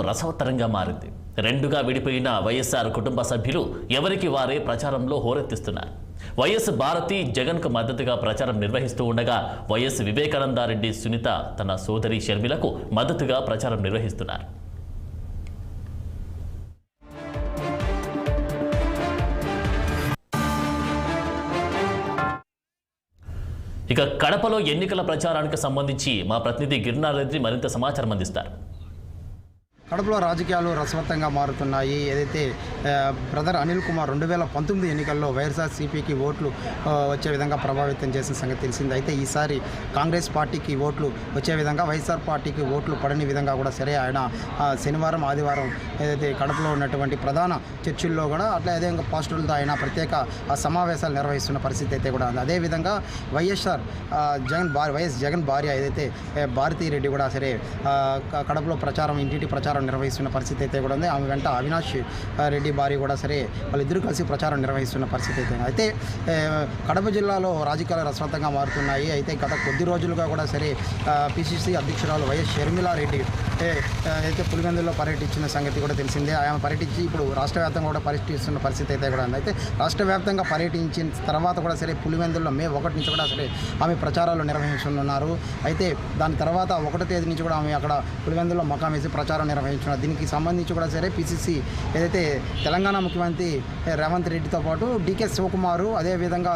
రసవత్తరంగా మారింది. రెండుగా విడిపోయిన వైఎస్ఆర్ కుటుంబ సభ్యులు ఎవరికి వారే ప్రచారంలో హోరెత్తిస్తున్నారు. వైఎస్ భారతి జగన్కు మద్దతుగా ప్రచారం నిర్వహిస్తూ ఉండగా వైఎస్ వివేకానందారెడ్డి సునీత తన సోదరి షర్మిలకు మద్దతుగా ప్రచారం నిర్వహిస్తున్నారు. ఇక కడపలో ఎన్నికల ప్రచారానికి సంబంధించి మా ప్రతినిధి గిరినారెడ్డి మరింత సమాచారం అందిస్తారు. కడపలో రాజకీయాలు రసవత్తంగా మారుతున్నాయి. ఏదైతే బ్రదర్ అనిల్ కుమార్ 2019 ఎన్నికల్లో వైఎస్ఆర్సీపీకి ఓట్లు వచ్చే విధంగా ప్రభావితం చేసిన సంగతి తెలిసింది. అయితే ఈసారి కాంగ్రెస్ పార్టీకి ఓట్లు వచ్చే విధంగా వైఎస్ఆర్ పార్టీకి ఓట్లు పడని విధంగా కూడా సరే ఆయన శనివారం ఆదివారం ఏదైతే కడపలో ఉన్నటువంటి ప్రధాన చర్చిల్లో కూడా అట్లా అదేవిధంగా పాస్టర్లతో ఆయన ప్రత్యేక సమావేశాలు నిర్వహిస్తున్న పరిస్థితి అయితే కూడా ఉంది. అదేవిధంగా వైఎస్ జగన్ భార్య ఏదైతే భారతీరెడ్డి కూడా సరే కడపలో ప్రచారం ఇంటింటి ప్రచారం నిర్వహిస్తున్న పరిస్థితి అయితే కూడా ఉంది. ఆమె వెంట అవినాష్ రెడ్డి భార్య కూడా సరే వాళ్ళిద్దరూ కలిసి ప్రచారం నిర్వహిస్తున్న పరిస్థితి అయితే కడప జిల్లాలో రాజకీయాలు రసవత్తంగా మారుతున్నాయి. అయితే గత కొద్ది రోజులుగా కూడా సరే పిసిసి అధ్యక్షురాలు వైఎస్ షర్మిలారెడ్డి అయితే పులివెందుల్లో పర్యటించిన సంగతి కూడా తెలిసిందే. ఆమె పర్యటించి ఇప్పుడు రాష్ట్ర వ్యాప్తంగా కూడా పర్యటిస్తున్న పరిస్థితి అయితే కూడా ఉంది. అయితే రాష్ట్ర వ్యాప్తంగా పర్యటించిన తర్వాత కూడా సరే పులివెందుల్లో మే 1 నుంచి కూడా సరే ఆమె ప్రచారాలు నిర్వహిస్తున్నారు. అయితే దాని తర్వాత 1వ తేదీ నుంచి కూడా ఆమె అక్కడ పులివెందుల్లో మకాం వేసి ప్రచారం నిర్వహించున్నారు. దీనికి సంబంధించి కూడా సరే పిసిసి ఏదైతే తెలంగాణ ముఖ్యమంత్రి రేవంత్ రెడ్డితో పాటు డికే శివకుమారు అదేవిధంగా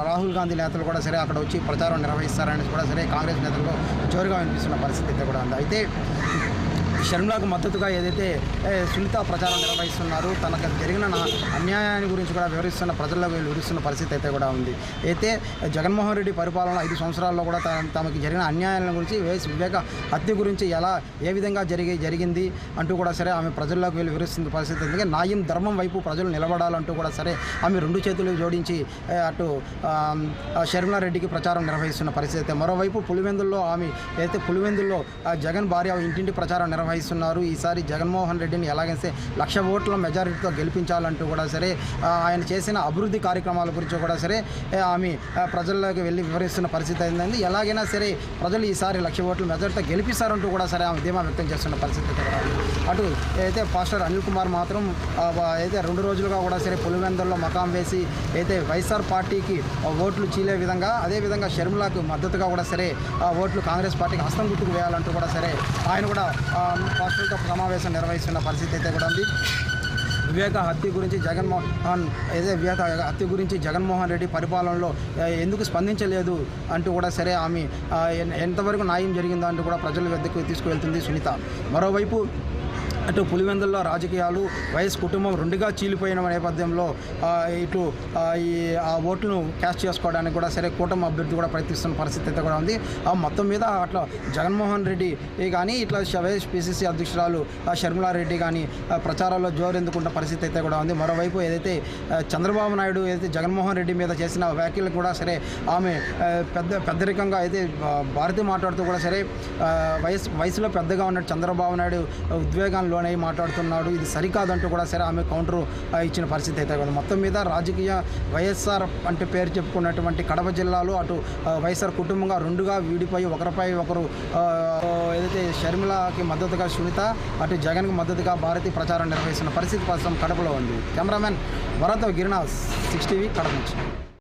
రాహుల్ గాంధీ నేతలు కూడా సరే అక్కడ వచ్చి ప్రచారం నిర్వహిస్తారని కూడా సరే కాంగ్రెస్ నేతలు జోరుగా వినిపిస్తున్న పరిస్థితి అయితే కూడా ఉంది. అయితే షర్మిలాకు మద్దతుగా ఏదైతే సునీత ప్రచారం నిర్వహిస్తున్నారు, తనకు జరిగిన అన్యాయాన్ని గురించి కూడా ప్రజల్లోకి వివరిస్తున్న పరిస్థితి అయితే కూడా ఉంది. అయితే జగన్మోహన్ రెడ్డి పరిపాలన 5 సంవత్సరాల్లో కూడా తమకి జరిగిన అన్యాయాల గురించి వైఎస్ వివేక హత్య గురించి ఏ విధంగా జరిగింది అంటూ కూడా సరే ఆమె ప్రజల్లోకి వివరిస్తున్న పరిస్థితి. ఎందుకంటే న్యాయం ధర్మం వైపు ప్రజలు నిలబడాలంటూ కూడా సరే ఆమె 2 చేతులు జోడించి అటు షర్మిలారెడ్డికి ప్రచారం నిర్వహిస్తున్న పరిస్థితి అయితే మరోవైపు పులివెందుల్లో ఆమె ఏదైతే పులివెందుల్లో జగన్ భార్య ఇంటింటి ప్రచారం నిర్వహిస్తున్నారు. ఈసారి జగన్మోహన్ రెడ్డిని ఎలాగైతే 1,00,000 ఓట్ల మెజారిటీతో గెలిపించాలంటూ కూడా సరే ఆయన చేసిన అభివృద్ధి కార్యక్రమాల గురించి కూడా సరే ఆమె ప్రజల్లోకి వెళ్ళి వివరిస్తున్న పరిస్థితి అయిందండి. ఎలాగైనా సరే ప్రజలు ఈసారి 1,00,000 ఓట్ల మెజారిటీతో గెలిపిస్తారంటూ కూడా సరే ఆమె ధీమా వ్యక్తం చేస్తున్న పరిస్థితి. అటు అయితే పాస్టర్ అనిల్ కుమార్ మాత్రం అయితే 2 రోజులుగా కూడా సరే పులివెందుల్లో మకాం వేసి అయితే వైఎస్ఆర్ పార్టీకి ఓట్లు చీలే విధంగా అదేవిధంగా షర్మిలాకు మద్దతుగా కూడా సరే ఓట్లు కాంగ్రెస్ పార్టీకి హస్తం గుర్తుకు వేయాలంటూ కూడా సరే ఆయన కూడా పాస్టర్లతో సమావేశం నిర్వహిస్తున్న పరిస్థితి అయితే కూడా ఉంది. వివేక హత్య గురించి జగన్మోహన్ రెడ్డి పరిపాలనలో ఎందుకు స్పందించలేదు అంటూ కూడా సరే ఆమె ఎంతవరకు న్యాయం జరిగిందో అంటూ కూడా ప్రజల వద్దకు తీసుకువెళ్తుంది సునీత. మరోవైపు అటు పులివెందుల్లో రాజకీయాలు వైఎస్ కుటుంబం 2గా చీలిపోయిన నేపథ్యంలో ఇటు ఆ ఓట్లను క్యాష్ చేసుకోవడానికి కూడా సరే కూటమి అభ్యర్థి కూడా ప్రయత్నిస్తున్న పరిస్థితి అయితే కూడా ఉంది. మొత్తం మీద అట్లా జగన్మోహన్ రెడ్డి కానీ ఇట్లా వైఎస్ పిసిసి అధ్యక్షురాలు షర్మిలారెడ్డి కానీ ప్రచారాల్లో జోరెందుకున్న పరిస్థితి అయితే కూడా ఉంది. మరోవైపు ఏదైతే చంద్రబాబు నాయుడు ఏదైతే జగన్మోహన్ రెడ్డి మీద చేసిన వ్యాఖ్యలు కూడా సరే ఆమె పెద్దరికంగా అయితే భారతి మాట్లాడుతూ కూడా సరే వయసులో పెద్దగా ఉన్న చంద్రబాబు నాయుడు ఉద్వేగాన్ని లోనై మాట్లాడుతున్నాడు, ఇది సరికాదంటూ కూడా సరే ఆమె కౌంటర్ ఇచ్చిన పరిస్థితి అయితే కదా. మొత్తం మీద రాజకీయ వైఎస్ఆర్ అంటే పేరు చెప్పుకున్నటువంటి కడప జిల్లాలో అటు వైఎస్ఆర్ కుటుంబంగా 2గా విడిపోయి ఒకరిపై ఒకరు ఏదైతే షర్మిలాకి మద్దతుగా సునీత అటు జగన్కి మద్దతుగా భారతి ప్రచారం నిర్వహిస్తున్న పరిస్థితి కోసం కడపలో ఉంది. కెమెరామెన్ వరతో గిరినాథ్ 6 టీవీ కడప నుంచి.